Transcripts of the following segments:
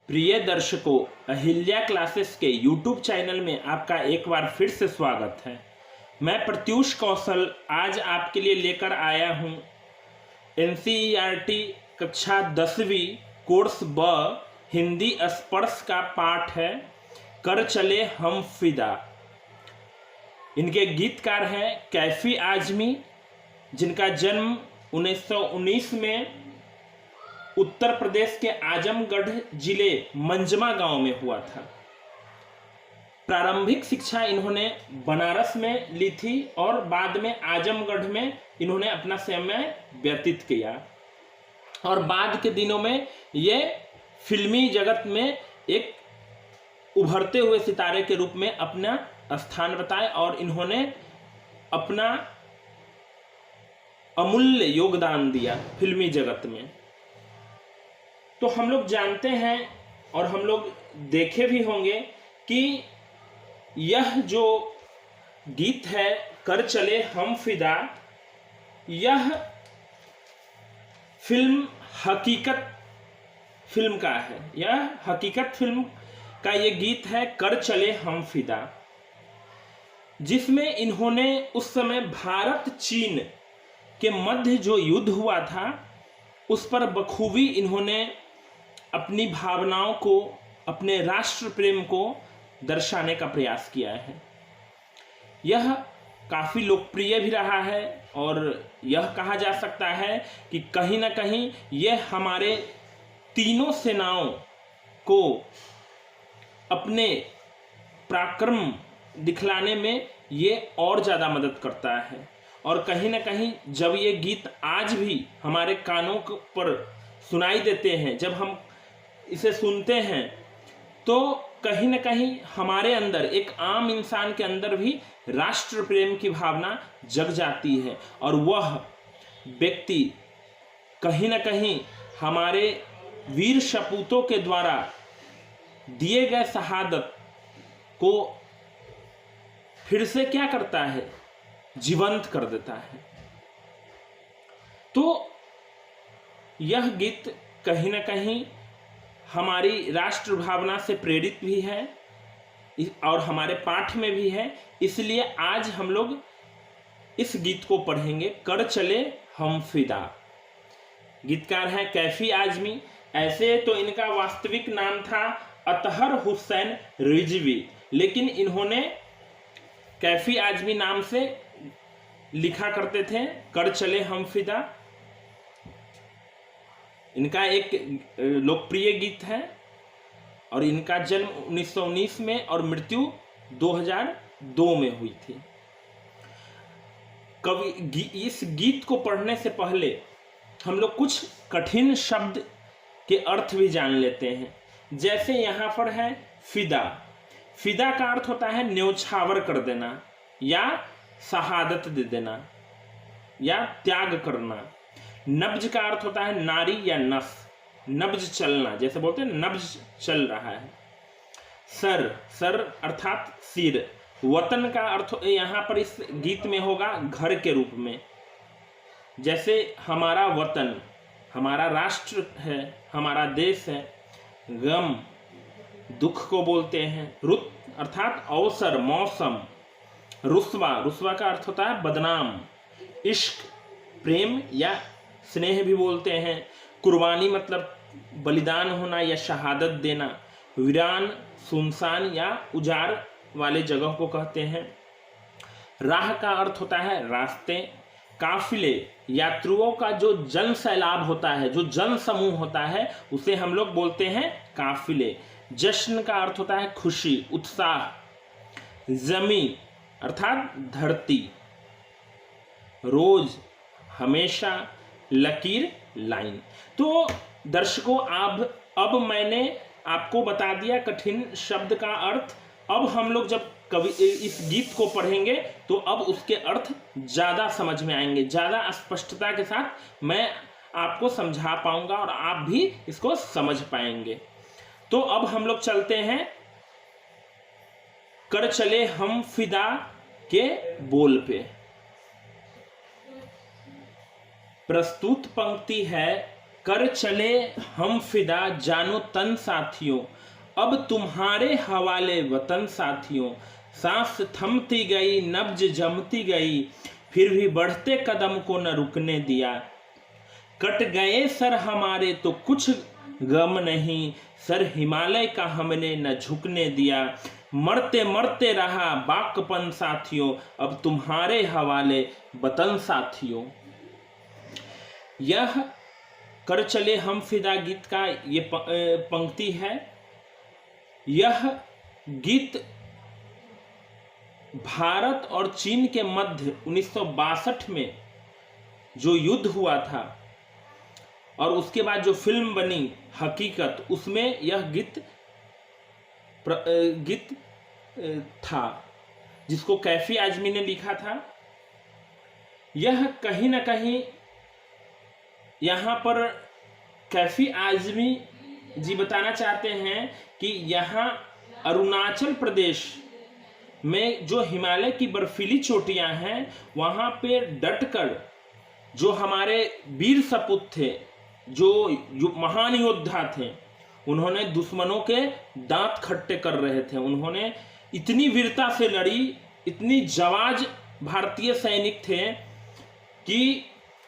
प्रिय दर्शकों, अहिल्या क्लासेस के YouTube चैनल में आपका एक बार फिर से स्वागत है। मैं प्रत्यूष कौशल आज आपके लिए लेकर आया हूँ NCERT कक्षा 10वीं कोर्स ब हिंदी स्पर्श का पाठ है कर चले हम फिदा। इनके गीतकार हैं कैफी आजमी, जिनका जन्म 1919 में उत्तर प्रदेश के आजमगढ़ जिले मंजमा गांव में हुआ था। प्रारंभिक शिक्षा इन्होंने बनारस में ली थी और बाद में आजमगढ़ में इन्होंने अपना समय व्यतीत किया और बाद के दिनों में ये फिल्मी जगत में एक उभरते हुए सितारे के रूप में अपना स्थान बताए और इन्होंने अपना अमूल्य योगदान दिया फिल्मी जगत में। तो हम लोग जानते हैं और हम लोग देखे भी होंगे कि यह जो गीत है कर चले हम फिदा, यह फिल्म हकीकत फिल्म का है। यह हकीकत फिल्म का ये गीत है कर चले हम फिदा, जिसमें इन्होंने उस समय भारत चीन के मध्य जो युद्ध हुआ था उस पर बखूबी इन्होंने अपनी भावनाओं को, अपने राष्ट्र प्रेम को दर्शाने का प्रयास किया है। यह काफ़ी लोकप्रिय भी रहा है और यह कहा जा सकता है कि कहीं ना कहीं यह हमारे तीनों सेनाओं को अपने पराक्रम दिखलाने में ये और ज़्यादा मदद करता है। और कहीं ना कहीं जब ये गीत आज भी हमारे कानों पर सुनाई देते हैं, जब हम इसे सुनते हैं, तो कहीं ना कहीं हमारे अंदर, एक आम इंसान के अंदर भी राष्ट्र प्रेम की भावना जग जाती है और वह व्यक्ति कहीं ना कहीं हमारे वीर सपूतों के द्वारा दिए गए शहादत को फिर से क्या करता है, जीवंत कर देता है। तो यह गीत कहीं ना कहीं हमारी राष्ट्र भावना से प्रेरित भी है और हमारे पाठ में भी है, इसलिए आज हम लोग इस गीत को पढ़ेंगे कर चले हम फिदा। गीतकार है कैफी आजमी। ऐसे तो इनका वास्तविक नाम था अतहर हुसैन रिजवी, लेकिन इन्होंने कैफी आजमी नाम से लिखा करते थे कर चले हम फिदा। इनका एक लोकप्रिय गीत है और इनका जन्म 1919 में और मृत्यु 2002 में हुई थी। इस गीत को पढ़ने से पहले हम लोग कुछ कठिन शब्द के अर्थ भी जान लेते हैं। जैसे यहाँ पर है फिदा। फिदा का अर्थ होता है न्यौछावर कर देना या शहादत दे देना या त्याग करना। नब्ज का अर्थ होता है नारी या नस, नब्ज चलना, जैसे बोलते हैं नब्ज चल रहा है। सर, सर अर्थात सिर। वतन का अर्थ यहाँ पर इस गीत में होगा घर के रूप में। जैसे हमारा वतन, हमारा राष्ट्र है, हमारा देश है। गम, दुख को बोलते हैं। रुत अर्थात अवसर, मौसम। रुस्वा, रुस्वा का अर्थ होता है बदनाम। इश्क, प्रेम या स्नेह भी बोलते हैं। कुर्बानी मतलब बलिदान होना या शहादत देना। वीरान, सुनसान या उजाड़ वाले जगह को कहते हैं। राह का अर्थ होता है रास्ते। काफिले, यात्रियों का जो जन सैलाब होता है, जो जन समूह होता है, उसे हम लोग बोलते हैं काफिले। जश्न का अर्थ होता है खुशी, उत्साह। जमी अर्थात धरती। रोज, हमेशा। लकीर, लाइन। तो दर्शकों, अब मैंने आपको बता दिया कठिन शब्द का अर्थ। अब हम लोग जब कवि इस गीत को पढ़ेंगे तो अब उसके अर्थ ज़्यादा समझ में आएंगे, ज़्यादा स्पष्टता के साथ मैं आपको समझा पाऊंगा और आप भी इसको समझ पाएंगे। तो अब हम लोग चलते हैं कर चले हम फिदा के बोल पे। प्रस्तुत पंक्ति है कर चले हम फिदा जानो तन साथियों, अब तुम्हारे हवाले वतन साथियों। सांस थमती गई नब्ज जमती गई, फिर भी बढ़ते कदम को न रुकने दिया। कट गए सर हमारे तो कुछ गम नहीं, सर हिमालय का हमने न झुकने दिया। मरते मरते रहा बाकपन साथियों, अब तुम्हारे हवाले वतन साथियों। यह कर चले हम फिदा गीत का ये पंक्ति है। यह गीत भारत और चीन के मध्य 1962 में जो युद्ध हुआ था और उसके बाद जो फिल्म बनी हकीकत, उसमें यह गीत था जिसको कैफी आजमी ने लिखा था। यह कहीं ना कहीं यहाँ पर कैफी आजमी जी बताना चाहते हैं कि यहाँ अरुणाचल प्रदेश में जो हिमालय की बर्फीली चोटियां हैं, वहाँ पे डटकर जो हमारे वीर सपूत थे, जो महान योद्धा थे, उन्होंने दुश्मनों के दांत खट्टे कर रहे थे। उन्होंने इतनी वीरता से लड़ी, इतनी जाबाज भारतीय सैनिक थे कि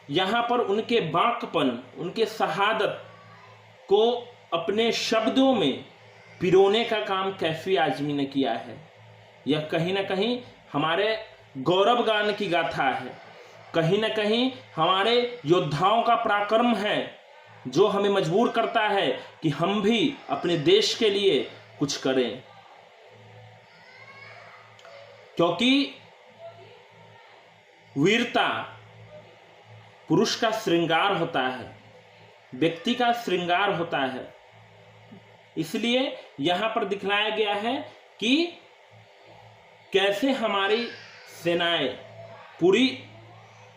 यहाँ पर उनके बाकपन, उनके शहादत को अपने शब्दों में पिरोने का काम कैफी आजमी ने किया है। यह कहीं ना कहीं हमारे गौरव गान की गाथा है, कहीं ना कहीं हमारे योद्धाओं का पराक्रम है, जो हमें मजबूर करता है कि हम भी अपने देश के लिए कुछ करें। क्योंकि वीरता पुरुष का श्रृंगार होता है, व्यक्ति का श्रृंगार होता है। इसलिए यहां पर दिखलाया गया है कि कैसे हमारी सेनाएं पूरी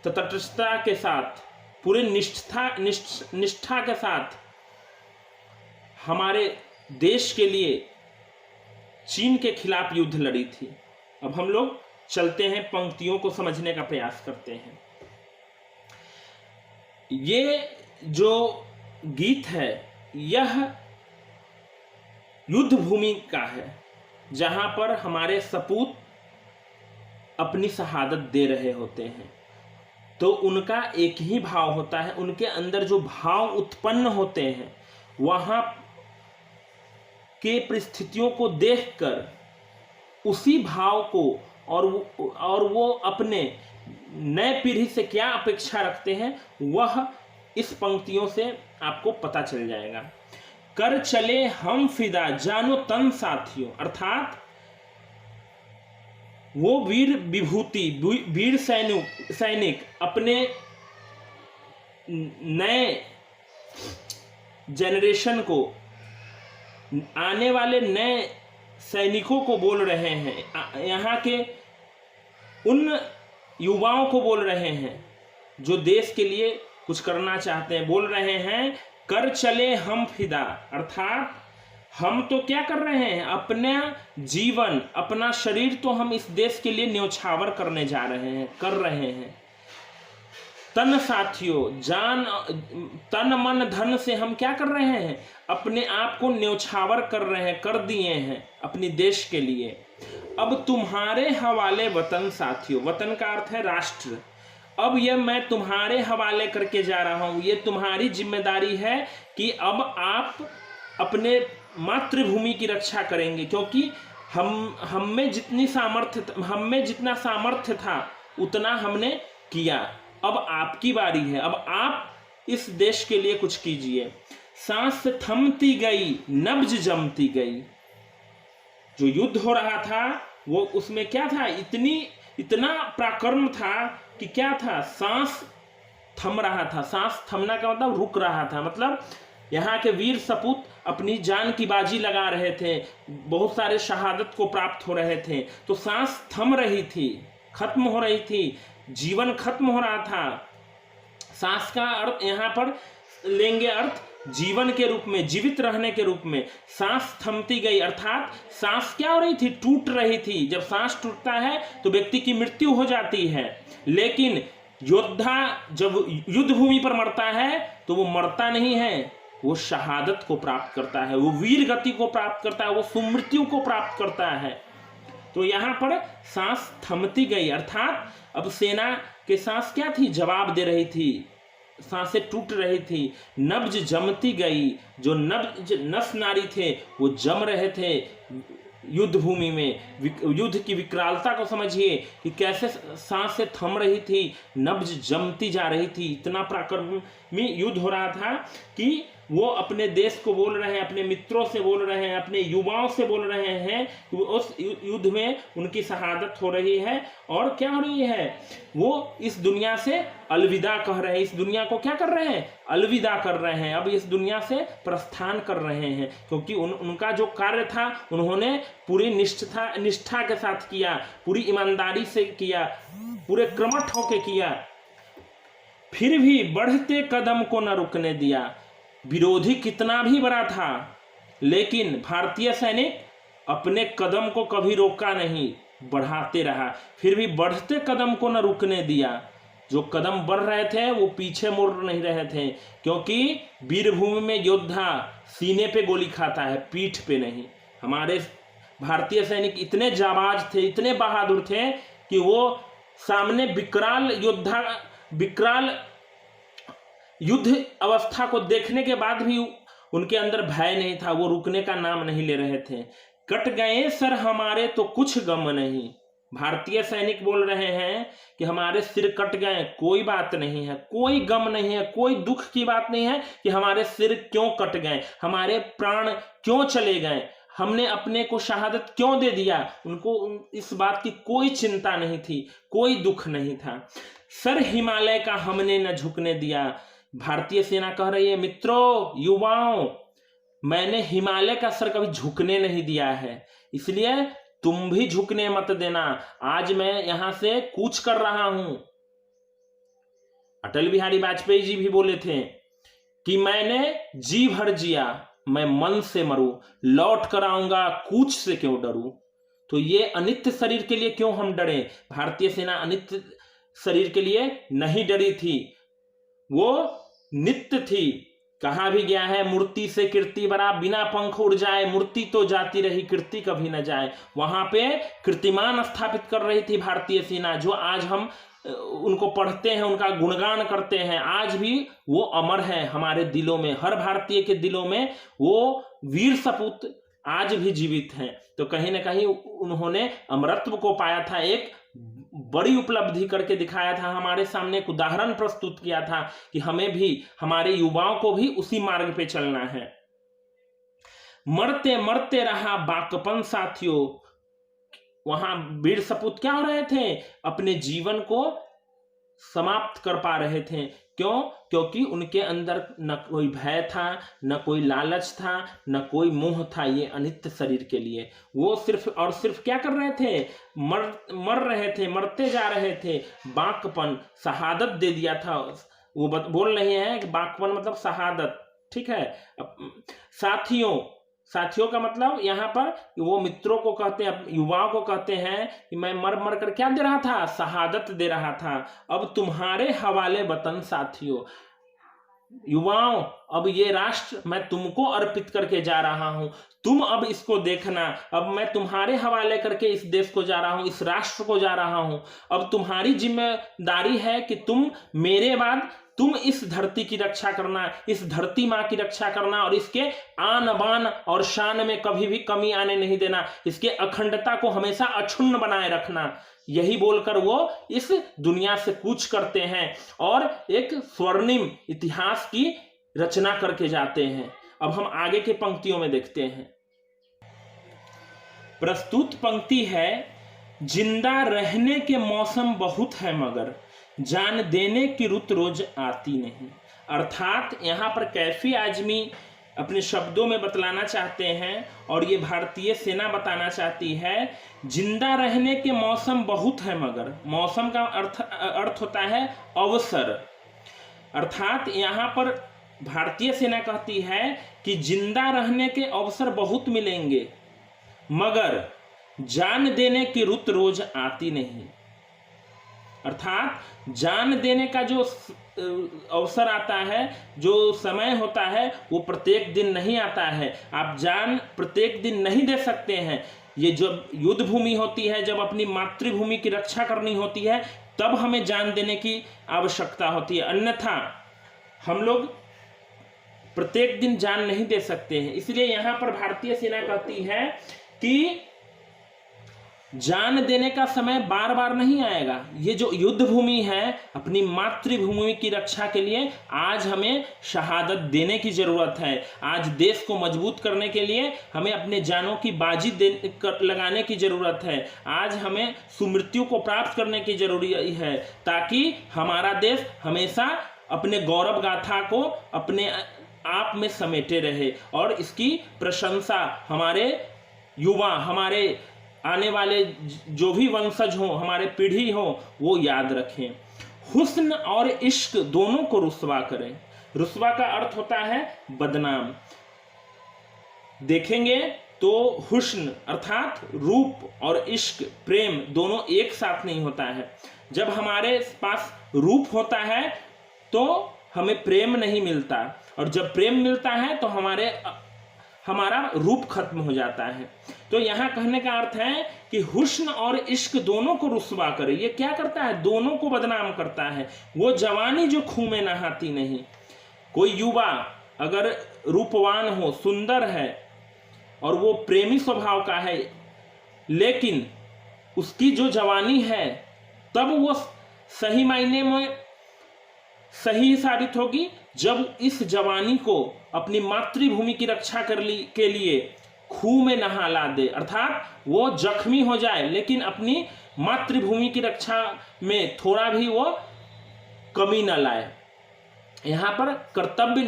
तटस्थता के साथ, पूरे निष्ठा के साथ हमारे देश के लिए चीन के खिलाफ युद्ध लड़ी थी। अब हम लोग चलते हैं, पंक्तियों को समझने का प्रयास करते हैं। ये जो गीत है यह युद्ध भूमि का है, जहां पर हमारे सपूत अपनी शहादत दे रहे होते हैं। तो उनका एक ही भाव होता है, उनके अंदर जो भाव उत्पन्न होते हैं, वहां के परिस्थितियों को देखकर उसी भाव को और वो अपने नए पीढ़ी से क्या अपेक्षा रखते हैं, वह इस पंक्तियों से आपको पता चल जाएगा। कर चले हम फिदा जानो तन साथियों, अर्थात वो वीर विभूति, वीर सैनिक अपने नए जनरेशन को, आने वाले नए सैनिकों को बोल रहे हैं, यहाँ के उन युवाओं को बोल रहे हैं जो देश के लिए कुछ करना चाहते हैं। बोल रहे हैं कर चले हम फिदा, अर्थात हम तो क्या कर रहे हैं, अपना जीवन, अपना शरीर तो हम इस देश के लिए न्यौछावर करने जा रहे हैं, कर रहे हैं। तन साथियों, जान, तन मन धन से हम क्या कर रहे हैं, अपने आप को न्यौछावर कर रहे हैं, कर दिए हैं अपने देश के लिए। अब तुम्हारे हवाले वतन साथियों, वतन का अर्थ है राष्ट्र। अब ये मैं तुम्हारे हवाले करके जा रहा हूं, ये तुम्हारी जिम्मेदारी है कि अब आप अपने मातृभूमि की रक्षा करेंगे, क्योंकि हम में जितना सामर्थ्य था उतना हमने किया। अब आपकी बारी है, अब आप इस देश के लिए कुछ कीजिए। सांस थमती गई नब्ज जमती गई, जो युद्ध हो रहा था वो उसमें क्या था, इतना पराक्रम था कि क्या था, सांस थम रहा था। सांस थमना का मतलब रुक रहा था, मतलब यहाँ के वीर सपूत अपनी जान की बाजी लगा रहे थे, बहुत सारे शहादत को प्राप्त हो रहे थे, तो सांस थम रही थी, खत्म हो रही थी, जीवन खत्म हो रहा था। सांस का अर्थ यहाँ पर लेंगे अर्थ जीवन के रूप में, जीवित रहने के रूप में। सांस थमती गई, अर्थात सांस क्या हो रही थी, टूट रही थी। जब सांस टूटता है तो व्यक्ति की मृत्यु हो जाती है, लेकिन योद्धा जब युद्ध भूमि पर मरता है तो वो मरता नहीं है, वो शहादत को प्राप्त करता है, वो वीर गति को प्राप्त करता है, वो सुमृत्यु को प्राप्त करता है। तो यहाँ पर सांस थमती गई, अर्थात अब सेना के सांस क्या थी, जवाब दे रही थी, सांसें टूट रही थी, नब्ज जमती गई। जो नब्ज नस नारी थे वो जम रहे थे युद्ध भूमि में। युद्ध की विकरालता को समझिए कि कैसे सांसें थम रही थी, नब्ज जमती जा रही थी। इतना पराक्रमी युद्ध हो रहा था कि वो अपने देश को बोल रहे हैं, अपने मित्रों से बोल रहे हैं, अपने युवाओं से बोल रहे हैं कि उस युद्ध में उनकी शहादत हो रही है। और क्या हो रही है, वो इस दुनिया से अलविदा कह रहे हैं। इस दुनिया को क्या कर रहे हैं, अलविदा कर रहे हैं। अब इस दुनिया से प्रस्थान कर रहे हैं, क्योंकि उनका जो कार्य था उन्होंने पूरी निष्ठा के साथ किया, पूरी ईमानदारी से किया, पूरे कर्मठ होके किया। फिर भी बढ़ते कदम को न रुकने दिया। विरोधी कितना भी बड़ा था, लेकिन भारतीय सैनिक अपने कदम को कभी रोका नहीं, बढ़ाते रहा। फिर भी बढ़ते कदम को न रुकने दिया। जो कदम बढ़ रहे थे वो पीछे मुड़ नहीं रहे थे, क्योंकि वीरभूमि में योद्धा सीने पे गोली खाता है, पीठ पे नहीं। हमारे भारतीय सैनिक इतने जाबाज थे, इतने बहादुर थे कि वो सामने विकराल युद्ध अवस्था को देखने के बाद भी उनके अंदर भय नहीं था, वो रुकने का नाम नहीं ले रहे थे। कट गए सर हमारे तो कुछ गम नहीं। भारतीय सैनिक बोल रहे हैं कि हमारे सिर कट गए, कोई बात नहीं है, कोई गम नहीं है, कोई दुख की बात नहीं है कि हमारे सिर क्यों कट गए, हमारे प्राण क्यों चले गए, हमने अपने को शहादत क्यों दे दिया। उनको इस बात की कोई चिंता नहीं थी, कोई दुख नहीं था। सर हिमालय का हमने न झुकने दिया। भारतीय सेना कह रही है, मित्रों, युवाओं, मैंने हिमालय का सर कभी झुकने नहीं दिया है, इसलिए तुम भी झुकने मत देना। आज मैं यहां से कूच कर रहा हूं। अटल बिहारी वाजपेयी जी भी बोले थे कि मैंने जी भर जिया, मैं मन से मरूं, लौट कर आऊंगा, कूच से क्यों डरूं। तो ये अनित्य शरीर के लिए क्यों हम डरे। भारतीय सेना अनित्य शरीर के लिए नहीं डरी थी, वो नित्य थी। कहा भी गया है, मूर्ति से कीर्ति बड़ा, बिना पंख उड़ जाए, मूर्ति तो जाती रही, कीर्ति कभी न जाए। वहां पे कीर्तिमान स्थापित कर रही थी भारतीय सेना, जो आज हम उनको पढ़ते हैं, उनका गुणगान करते हैं। आज भी वो अमर है हमारे दिलों में, हर भारतीय के दिलों में वो वीर सपूत आज भी जीवित हैं। तो कहीं ना कहीं उन्होंने अमरत्व को पाया था, एक बड़ी उपलब्धि करके दिखाया था, हमारे सामने एक उदाहरण प्रस्तुत किया था कि हमें भी, हमारे युवाओं को भी उसी मार्ग पे चलना है। मरते मरते रहा बाकपन साथियों। वहां वीर सपूत क्या हो रहे थे, अपने जीवन को समाप्त कर पा रहे थे। क्यों? क्योंकि उनके अंदर न कोई भय था, न कोई लालच था, न कोई मोह था ये अनित्य शरीर के लिए। वो सिर्फ और सिर्फ क्या कर रहे थे, मर रहे थे, मरते जा रहे थे। बाकपन, शहादत दे दिया था। वो बोल रहे हैं कि बाकपन मतलब शहादत, ठीक है। साथियों का मतलब यहाँ पर वो मित्रों को कहते हैं, युवाओं को कहते हैं कि मैं मर मर कर क्या दे रहा था, शहादत दे रहा था। अब तुम्हारे हवाले वतन साथियों, युवाओं, अब ये राष्ट्र मैं तुमको अर्पित करके जा रहा हूं, तुम अब इसको देखना। अब मैं तुम्हारे हवाले करके इस देश को जा रहा हूं, इस राष्ट्र को जा रहा हूं। अब तुम्हारी जिम्मेदारी है कि तुम मेरे बाद तुम इस धरती की रक्षा करना, इस धरती माँ की रक्षा करना, और इसके आन बान और शान में कभी भी कमी आने नहीं देना, इसके अखंडता को हमेशा अक्षुण्ण बनाए रखना। यही बोलकर वो इस दुनिया से कूच करते हैं और एक स्वर्णिम इतिहास की रचना करके जाते हैं। अब हम आगे के पंक्तियों में देखते हैं। प्रस्तुत पंक्ति है, जिंदा रहने के मौसम बहुत है मगर जान देने की रुत रोज आती नहीं। अर्थात यहाँ पर कैफी आजमी अपने शब्दों में बतलाना चाहते हैं और ये भारतीय सेना बताना चाहती है, जिंदा रहने के मौसम बहुत है मगर, मौसम का अर्थ होता है अवसर। अर्थात यहाँ पर भारतीय सेना कहती है कि जिंदा रहने के अवसर बहुत मिलेंगे मगर जान देने की रुत रोज आती नहीं। अर्थात जान देने का जो अवसर आता है, जो समय होता है, वो प्रत्येक दिन नहीं आता है। आप जान प्रत्येक दिन नहीं दे सकते हैं। ये जब युद्ध भूमि होती है, जब अपनी मातृभूमि की रक्षा करनी होती है, तब हमें जान देने की आवश्यकता होती है, अन्यथा हम लोग प्रत्येक दिन जान नहीं दे सकते हैं। इसलिए यहां पर भारतीय सेना कहती है कि जान देने का समय बार बार नहीं आएगा। ये जो युद्ध भूमि है, अपनी मातृभूमि की रक्षा के लिए आज हमें शहादत देने की जरूरत है। आज देश को मजबूत करने के लिए हमें अपने जानों की बाजी लगाने की जरूरत है। आज हमें सुमृत्यु को प्राप्त करने की जरूरी है, ताकि हमारा देश हमेशा अपने गौरव गाथा को अपने आप में समेटे रहे और इसकी प्रशंसा हमारे युवा, हमारे आने वाले जो भी वंशज हो, हमारे पीढ़ी हो, वो याद रखें। हुस्न और इश्क दोनों को रुस्वा करें। रुस्वा का अर्थ होता है बदनाम। देखेंगे तो हुस्न अर्थात रूप और इश्क, प्रेम, दोनों एक साथ नहीं होता है। जब हमारे पास रूप होता है तो हमें प्रेम नहीं मिलता, और जब प्रेम मिलता है तो हमारा रूप खत्म हो जाता है। तो यहां कहने का अर्थ है कि हुस्न और इश्क दोनों को रुस्वा करे। ये क्या करता है? दोनों को बदनाम करता है। वो जवानी जो खून में नहाती नहीं। कोई युवा अगर रूपवान हो, सुंदर है और वो प्रेमी स्वभाव का है, लेकिन उसकी जो जवानी है, तब वो सही मायने में सही साबित होगी जब इस जवानी को अपनी मातृभूमि की रक्षा के लिए खून में नहा ला दे, अर्थात वो जख्मी हो जाए लेकिन अपनी मातृभूमि की रक्षा में थोड़ा भी वो कमी न लाए। यहाँ पर कर्तव्य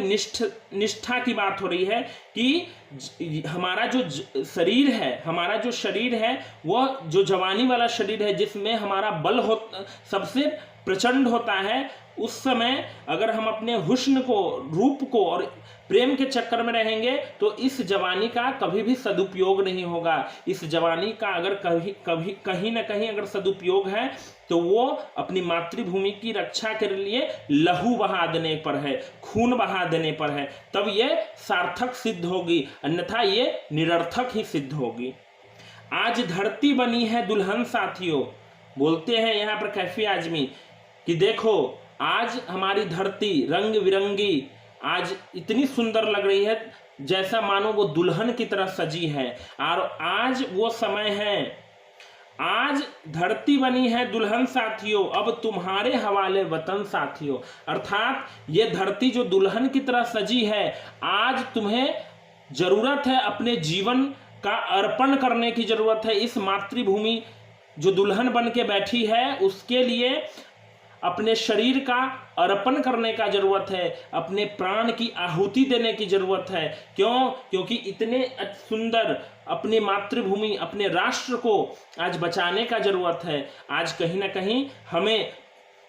निष्ठा की बात हो रही है कि हमारा जो शरीर है, हमारा जो शरीर है, वह जो जवानी वाला शरीर है, जिसमें हमारा बल सबसे प्रचंड होता है, उस समय अगर हम अपने हुस्न को, रूप को और प्रेम के चक्कर में रहेंगे तो इस जवानी का कभी भी सदुपयोग नहीं होगा। इस जवानी का अगर कहीं ना कहीं अगर सदुपयोग है तो वो अपनी मातृभूमि की रक्षा के लिए लहू बहा देने पर है, खून बहा देने पर है, तब ये सार्थक सिद्ध होगी, अन्यथा ये निरर्थक ही सिद्ध होगी। आज धरती बनी है दुल्हन साथियों, बोलते हैं यहाँ पर कैफी आजमी कि देखो आज हमारी धरती रंग बिरंगी आज इतनी सुंदर लग रही है, जैसा मानो वो दुल्हन की तरह सजी है। और आज वो समय है, आज धरती बनी है दुल्हन साथियों, अब तुम्हारे हवाले वतन साथियों। अर्थात ये धरती जो दुल्हन की तरह सजी है, आज तुम्हें जरूरत है अपने जीवन का अर्पण करने की जरूरत है। इस मातृभूमि जो दुल्हन बन के बैठी है, उसके लिए अपने शरीर का अर्पण करने का जरूरत है, अपने प्राण की आहुति देने की जरूरत है। क्यों? क्योंकि इतने सुंदर अपनी मातृभूमि, अपने राष्ट्र को आज बचाने का जरूरत है। आज कहीं ना कहीं हमें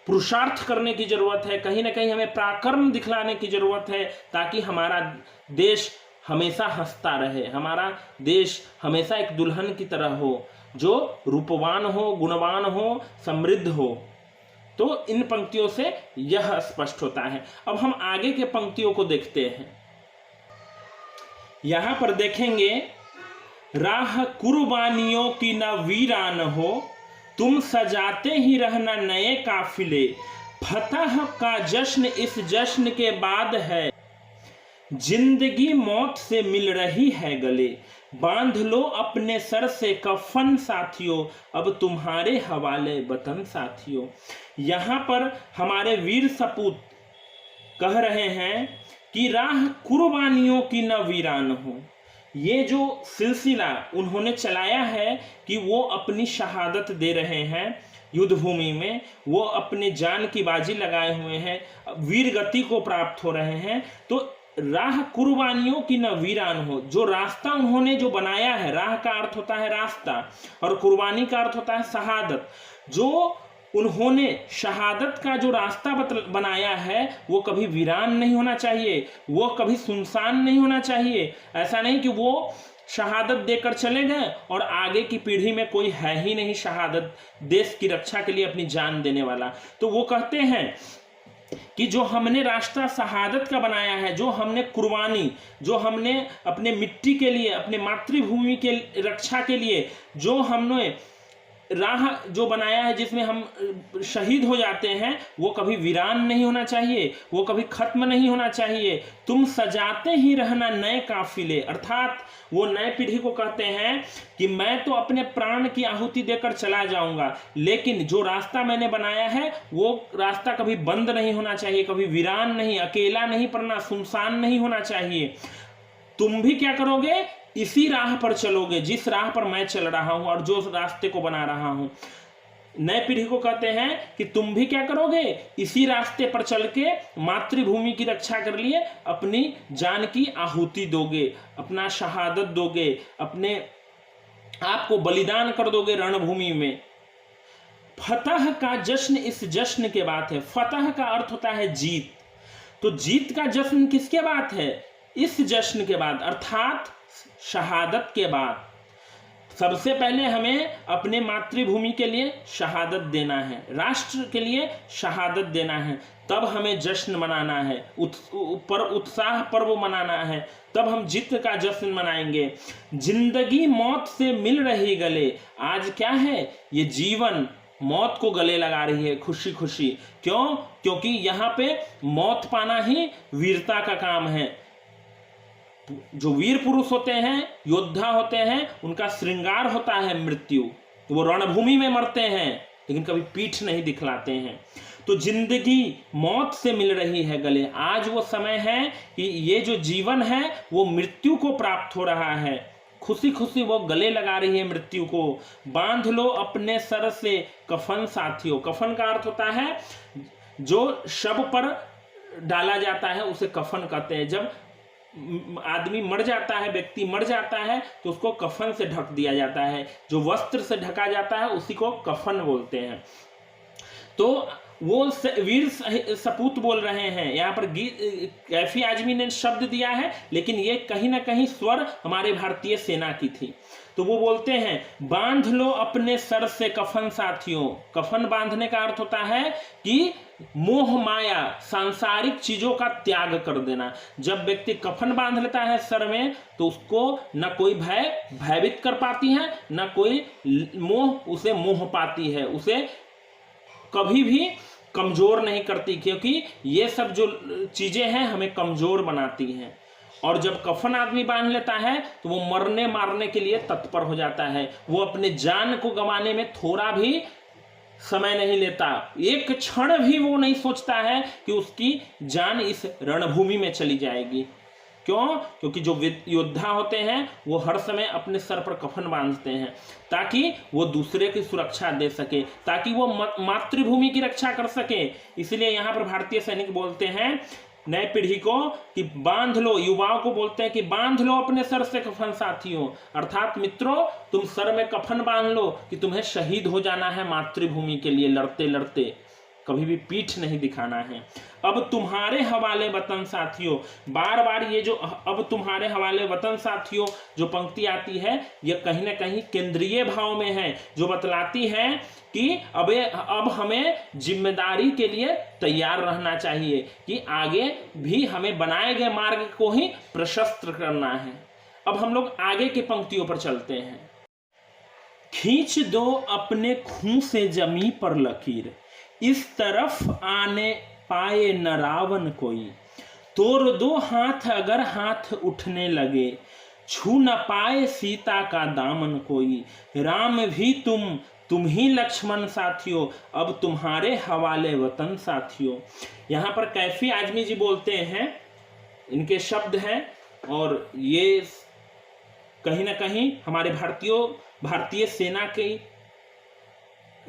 पुरुषार्थ करने की जरूरत है, कहीं ना कहीं हमें पराक्रम दिखलाने की जरूरत है, ताकि हमारा देश हमेशा हंसता रहे, हमारा देश हमेशा एक दुल्हन की तरह हो, जो रूपवान हो, गुणवान हो, समृद्ध हो। तो इन पंक्तियों से यह स्पष्ट होता है। अब हम आगे के पंक्तियों को देखते हैं। यहां पर देखेंगे, राह कुर्बानियों की न वीरान हो, तुम सजाते ही रहना नए काफिले, फतह का जश्न इस जश्न के बाद है, जिंदगी मौत से मिल रही है गले, बांध लो अपने सर से कफन साथियों, अब तुम्हारे हवाले वतन साथियों। यहाँ पर हमारे वीर सपूत कह रहे हैं कि राह कुर्बानियों की न वीरान हो। ये जो सिलसिला उन्होंने चलाया है कि वो अपनी शहादत दे रहे हैं युद्ध भूमि में, वो अपने जान की बाजी लगाए हुए हैं, वीर गति को प्राप्त हो रहे हैं। तो राह कुर्बानियों की न वीरान हो, जो रास्ता उन्होंने जो बनाया है, राह का अर्थ होता है रास्ता और कुर्बानी का अर्थ होता है शहादत। जो उन्होंने शहादत का जो रास्ता बनाया है, वो कभी वीरान नहीं होना चाहिए, वो कभी सुनसान नहीं होना चाहिए। ऐसा नहीं कि वो शहादत देकर चले गए और आगे की पीढ़ी में कोई है ही नहीं शहादत देश की रक्षा के लिए अपनी जान देने वाला। तो वो कहते हैं कि जो हमने रास्ता शहादत का बनाया है, जो हमने कुर्बानी, जो हमने अपने मिट्टी के लिए, अपने मातृभूमि के रक्षा के लिए जो हमने राह जो बनाया है, जिसमें हम शहीद हो जाते हैं, वो कभी वीरान नहीं होना चाहिए, वो कभी खत्म नहीं होना चाहिए। तुम सजाते ही रहना नए काफिले, अर्थात वो नए पीढ़ी को कहते हैं कि मैं तो अपने प्राण की आहुति देकर चला जाऊंगा, लेकिन जो रास्ता मैंने बनाया है वो रास्ता कभी बंद नहीं होना चाहिए, कभी वीरान नहीं, अकेला नहीं पड़ना, सुनसान नहीं होना चाहिए। तुम भी क्या करोगे, इसी राह पर चलोगे जिस राह पर मैं चल रहा हूं और जो रास्ते को बना रहा हूं। नए पीढ़ी को कहते हैं कि तुम भी क्या करोगे, इसी रास्ते पर चल के मातृभूमि की रक्षा कर लिए अपनी जान की आहुति दोगे, अपना शहादत दोगे, अपने आप को बलिदान कर दोगे रणभूमि में। फतह का जश्न इस जश्न के बाद है। फतह का अर्थ होता है जीत, तो जीत का जश्न किसके बाद है, इस जश्न के बाद, अर्थात शहादत के बाद। सबसे पहले हमें अपने मातृभूमि के लिए शहादत देना है, राष्ट्र के लिए शहादत देना है, तब हमें जश्न मनाना है, उत्साह पर्व मनाना है, तब हम जीत का जश्न मनाएंगे। जिंदगी मौत से मिल रही गले, आज क्या है, ये जीवन मौत को गले लगा रही है खुशी खुशी। क्यों, क्योंकि यहाँ पे मौत पाना ही वीरता का काम है। जो वीर पुरुष होते हैं, योद्धा होते हैं, उनका श्रृंगार होता है मृत्यु। वो रणभूमि में मरते हैं लेकिन कभी पीठ नहीं दिखलाते हैं। तो जिंदगी मौत से मिल रही है गले, आज वो समय है कि ये जो जीवन है वो मृत्यु को प्राप्त हो रहा है, खुशी खुशी वो गले लगा रही है मृत्यु को। बांध लो अपने सर से कफन साथियों, कफन का अर्थ होता है जो शव पर डाला जाता है उसे कफन कहते हैं। जब आदमी मर जाता है, व्यक्ति मर जाता है तो उसको कफन से ढक दिया जाता है, जो वस्त्र से ढका जाता है उसी को कफन बोलते हैं। तो वो वीर सपूत बोल रहे हैं, यहाँ पर कैफी आजमी ने शब्द दिया है लेकिन ये कहीं ना कहीं स्वर हमारे भारतीय सेना की थी। तो वो बोलते हैं बांध लो अपने सर से कफन साथियों। कफन बांधने का अर्थ होता है कि मोह माया सांसारिक चीजों का त्याग कर देना। जब व्यक्ति कफन बांध लेता है सर में तो उसको न कोई भयभीत कर पाती है, न कोई मोह उसे मोह पाती है, उसे कभी भी कमजोर नहीं करती, क्योंकि ये सब जो चीजें हैं हमें कमजोर बनाती हैं। और जब कफन आदमी बांध लेता है तो वो मरने मारने के लिए तत्पर हो जाता है, वो अपने जान को गंवाने में थोड़ा भी समय नहीं लेता, एक क्षण भी वो नहीं सोचता है कि उसकी जान इस रणभूमि में चली जाएगी। क्यों, क्योंकि जो योद्धा होते हैं वो हर समय अपने सर पर कफन बांधते हैं ताकि वो दूसरे की सुरक्षा दे सके, ताकि वो मातृभूमि की रक्षा कर सके। इसलिए यहाँ पर भारतीय सैनिक बोलते हैं नए पीढ़ी को कि बांध लो, युवाओं को बोलते हैं कि बांध लो अपने सर से कफन साथियों, अर्थात मित्रों तुम सर में कफन बांध लो कि तुम्हें शहीद हो जाना है मातृभूमि के लिए लड़ते लड़ते, कभी भी पीठ नहीं दिखाना है। अब तुम्हारे हवाले वतन साथियों, बार बार ये जो अब तुम्हारे हवाले वतन साथियों जो पंक्ति आती है ये कहीं ना कहीं केंद्रीय भाव में है, जो बतलाती है कि अब हमें जिम्मेदारी के लिए तैयार रहना चाहिए कि आगे भी हमें बनाए गए मार्ग को ही प्रशस्त करना है। अब हम लोग आगे की पंक्तियों पर चलते हैं। खींच दो अपने खून से जमी पर लकीर, इस तरफ आने पाए न रावण कोई, तोड़ दो हाथ अगर हाथ उठने लगे, छू न पाए सीता का दामन कोई, राम भी तुम ही लक्ष्मण साथियों, अब तुम्हारे हवाले वतन साथियों। यहाँ पर कैफी आजमी जी बोलते हैं, इनके शब्द हैं और ये कहीं ना कहीं हमारे भारतीय सेना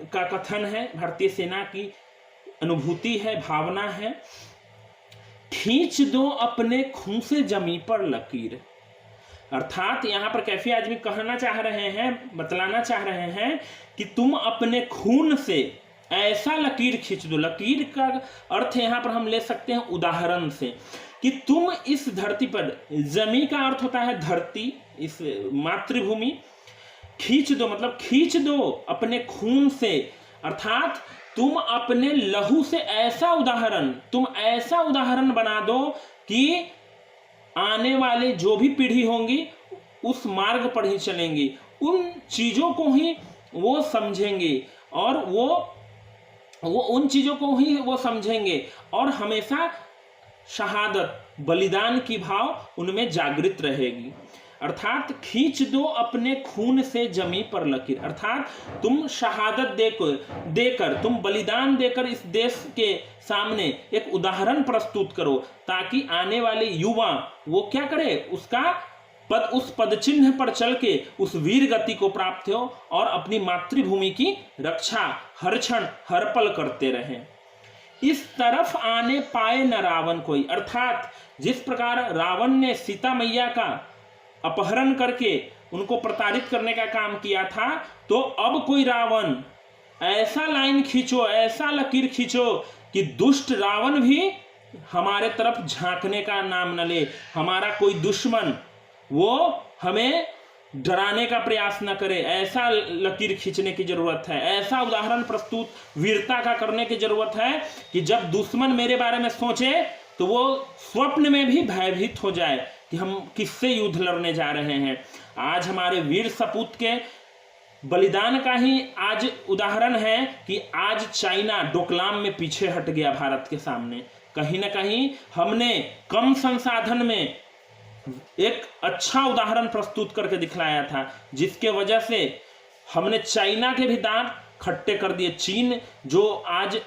का कथन है, भारतीय सेना की अनुभूति है, भावना है। खींच दो अपने खून से जमी पर लकीर, अर्थात यहाँ पर कैफी आदमी कहना चाह रहे हैं, बतलाना चाह रहे हैं कि तुम अपने खून से ऐसा लकीर खींच दो। लकीर का अर्थ यहाँ पर हम ले सकते हैं उदाहरण से, कि तुम इस धरती पर, जमी का अर्थ होता है धरती, इस मातृभूमि, खींच दो मतलब खींच दो अपने खून से, अर्थात तुम अपने लहू से ऐसा उदाहरण, तुम ऐसा उदाहरण बना दो कि आने वाले जो भी पीढ़ी होंगी उस मार्ग पर ही चलेंगी, उन चीजों को ही वो समझेंगे और वो उन चीजों को ही वो समझेंगे और हमेशा शहादत, बलिदान की भाव उनमें जागृत रहेगी। अर्थात खींच दो अपने खून से जमी पर लकीर, अर्थात तुम शहादत देकर तुम बलिदान देकर इस देश के सामने एक उदाहरण प्रस्तुत करो, ताकि आने वाले युवा वो क्या करे, उस पद चिन्ह पर चल के उस वीर गति को प्राप्त हो और अपनी मातृभूमि की रक्षा हर क्षण हर पल करते रहें। इस तरफ आने पाए न रावण कोई, अर्थात जिस प्रकार रावण ने सीता मैया का अपहरण करके उनको प्रताड़ित करने का काम किया था, तो अब कोई रावण ऐसा लाइन खींचो, ऐसा लकीर खींचो कि दुष्ट रावण भी हमारे तरफ झांकने का नाम न ले, हमारा कोई दुश्मन वो हमें डराने का प्रयास न करे। ऐसा लकीर खींचने की जरूरत है, ऐसा उदाहरण प्रस्तुत वीरता का करने की जरूरत है कि जब दुश्मन मेरे बारे में सोचे तो वो स्वप्न में भी भयभीत हो जाए कि हम किससे युद्ध लड़ने जा रहे हैं। आज हमारे वीर सपूत के बलिदान का ही आज उदाहरण है कि आज चाइना डोकलाम में पीछे हट गया भारत के सामने। कहीं ना कहीं हमने कम संसाधन में एक अच्छा उदाहरण प्रस्तुत करके दिखलाया था, जिसके वजह से हमने चाइना के भी दांत खट्टे कर दिए। चीन जो आज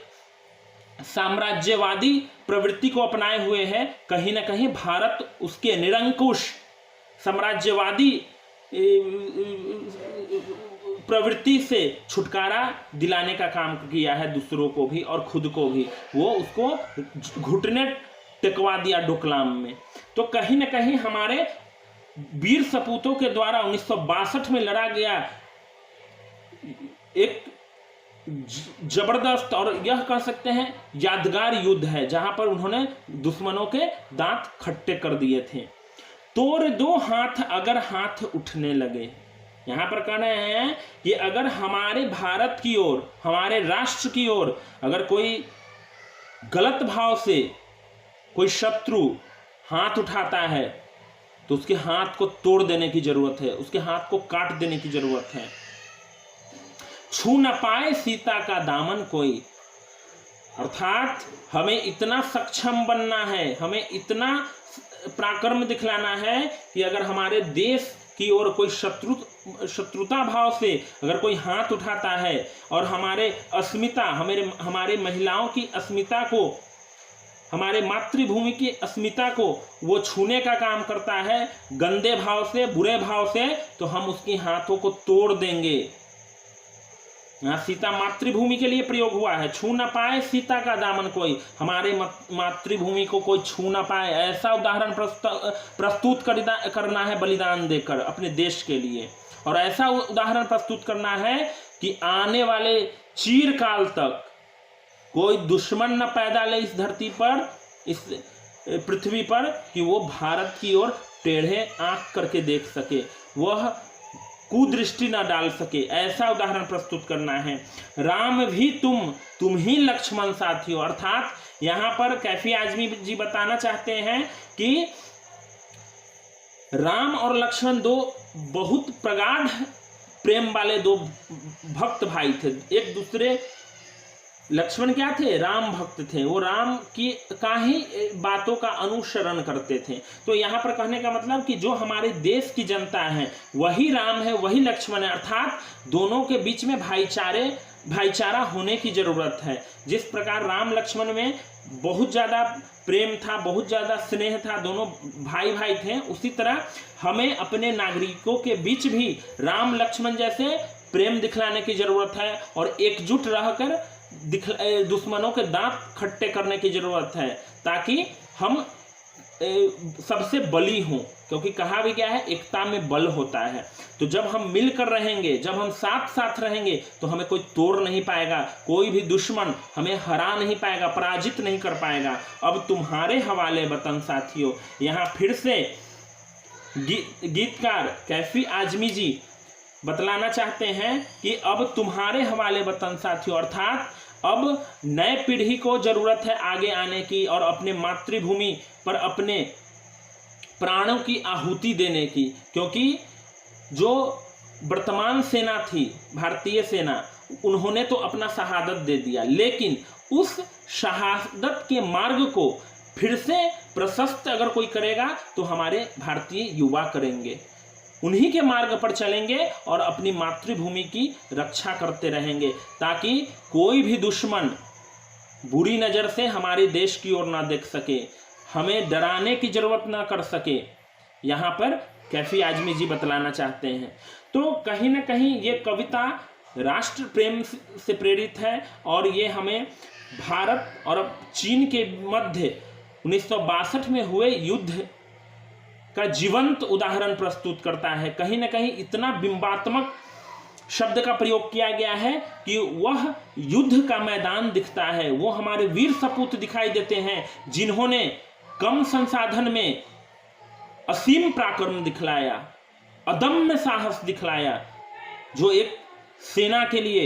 साम्राज्यवादी प्रवृत्ति को अपनाए हुए है, कहीं ना कहीं भारत उसके निरंकुश साम्राज्यवादी प्रवृत्ति से छुटकारा दिलाने का काम किया है, दूसरों को भी और खुद को भी। वो उसको घुटने टेकवा दिया डोकलाम में। तो कहीं ना कहीं हमारे वीर सपूतों के द्वारा 1962 में लड़ा गया एक जबरदस्त और यह कह सकते हैं यादगार युद्ध है, जहां पर उन्होंने दुश्मनों के दांत खट्टे कर दिए थे। तोड़ दो हाथ अगर हाथ उठने लगे, यहां पर कह रहे हैं कि अगर हमारे भारत की ओर, हमारे राष्ट्र की ओर अगर कोई गलत भाव से कोई शत्रु हाथ उठाता है तो उसके हाथ को तोड़ देने की जरूरत है, उसके हाथ को काट देने की जरूरत है। छू न पाए सीता का दामन कोई, अर्थात हमें इतना सक्षम बनना है, हमें इतना पराक्रम दिखलाना है कि अगर हमारे देश की ओर कोई शत्रुता भाव से अगर कोई हाथ उठाता है और हमारे अस्मिता, हमारे महिलाओं की अस्मिता को, हमारे मातृभूमि की अस्मिता को वो छूने का काम करता है गंदे भाव से, बुरे भाव से, तो हम उसकी हाथों को तोड़ देंगे। यहाँ सीता मातृभूमि के लिए प्रयोग हुआ है। छू न पाए सीता का दामन कोई, हमारे मातृभूमि को कोई छू न पाए, ऐसा उदाहरण प्रस्तुत करना है बलिदान देकर अपने देश के लिए। और ऐसा उदाहरण प्रस्तुत करना है कि आने वाले चिरकाल तक कोई दुश्मन न पैदा ले इस धरती पर, इस पृथ्वी पर, कि वो भारत की ओर टेढ़े आंख करके देख सके, वह कुदृष्टि न डाल सके। ऐसा उदाहरण प्रस्तुत करना है। राम भी तुम ही लक्ष्मण साथी हो, अर्थात यहाँ पर कैफी आजमी जी बताना चाहते हैं कि राम और लक्ष्मण दो बहुत प्रगाढ़ प्रेम वाले दो भक्त भाई थे। एक दूसरे, लक्ष्मण क्या थे? राम भक्त थे। वो राम की का ही बातों का अनुसरण करते थे। तो यहाँ पर कहने का मतलब कि जो हमारे देश की जनता है वही राम है, वही लक्ष्मण है, अर्थात दोनों के बीच में भाईचारा होने की जरूरत है। जिस प्रकार राम लक्ष्मण में बहुत ज़्यादा प्रेम था, बहुत ज़्यादा स्नेह था, दोनों भाई भाई थे, उसी तरह हमें अपने नागरिकों के बीच भी राम लक्ष्मण जैसे प्रेम दिखलाने की जरूरत है और एकजुट रहकर दुश्मनों के दांत खट्टे करने की जरूरत है, ताकि हम सबसे बली हूं, क्योंकि कहा भी क्या है, एकता में बल होता है। तो जब हम मिलकर रहेंगे, जब हम साथ साथ रहेंगे, तो हमें कोई तोड़ नहीं पाएगा, कोई भी दुश्मन हमें हरा नहीं पाएगा, पराजित नहीं कर पाएगा। अब तुम्हारे हवाले वतन साथियों, यहाँ फिर से गीतकार कैफी आजमी जी बतलाना चाहते हैं कि अब तुम्हारे हवाले वतन साथियों, अर्थात अब नए पीढ़ी को जरूरत है आगे आने की और अपने मातृभूमि पर अपने प्राणों की आहुति देने की, क्योंकि जो वर्तमान सेना थी, भारतीय सेना, उन्होंने तो अपना शहादत दे दिया, लेकिन उस शहादत के मार्ग को फिर से प्रशस्त अगर कोई करेगा तो हमारे भारतीय युवा करेंगे, उन्हीं के मार्ग पर चलेंगे और अपनी मातृभूमि की रक्षा करते रहेंगे, ताकि कोई भी दुश्मन बुरी नज़र से हमारे देश की ओर ना देख सके, हमें डराने की जरूरत ना कर सके। यहाँ पर कैफी आजमी जी बतलाना चाहते हैं। तो कहीं ना कहीं ये कविता राष्ट्र प्रेम से प्रेरित है और ये हमें भारत और चीन के मध्य 1962 में हुए युद्ध का जीवंत उदाहरण प्रस्तुत करता है। कहीं ना कहीं इतना बिंबात्मक शब्द का प्रयोग किया गया है कि वह युद्ध का मैदान दिखता है, वो हमारे वीर सपूत दिखाई देते हैं जिन्होंने कम संसाधन में असीम पराक्रम दिखलाया, अदम्य साहस दिखलाया, जो एक सेना के लिए,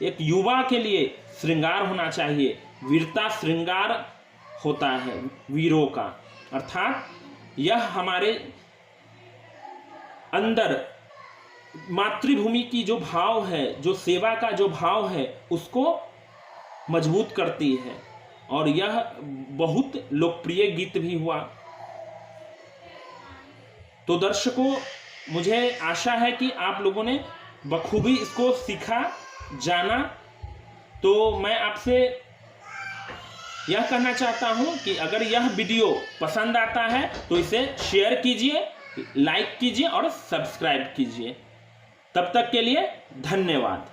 एक युवा के लिए श्रृंगार होना चाहिए। वीरता श्रृंगार होता है वीरों का, अर्थात यह हमारे अंदर मातृभूमि की जो भाव है, जो सेवा का जो भाव है, उसको मजबूत करती है और यह बहुत लोकप्रिय गीत भी हुआ। तो दर्शकों, मुझे आशा है कि आप लोगों ने बखूबी इसको सीखा, जाना। तो मैं आपसे यह कहना चाहता हूं कि अगर यह वीडियो पसंद आता है तो इसे शेयर कीजिए, लाइक कीजिए और सब्सक्राइब कीजिए। तब तक के लिए धन्यवाद।